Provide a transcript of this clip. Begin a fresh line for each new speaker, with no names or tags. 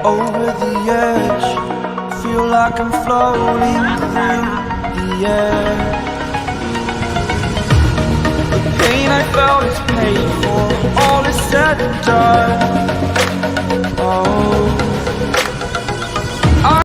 Over the edge, feel like I'm floating through the air. The pain I felt is paid for, all is said and done. Oh,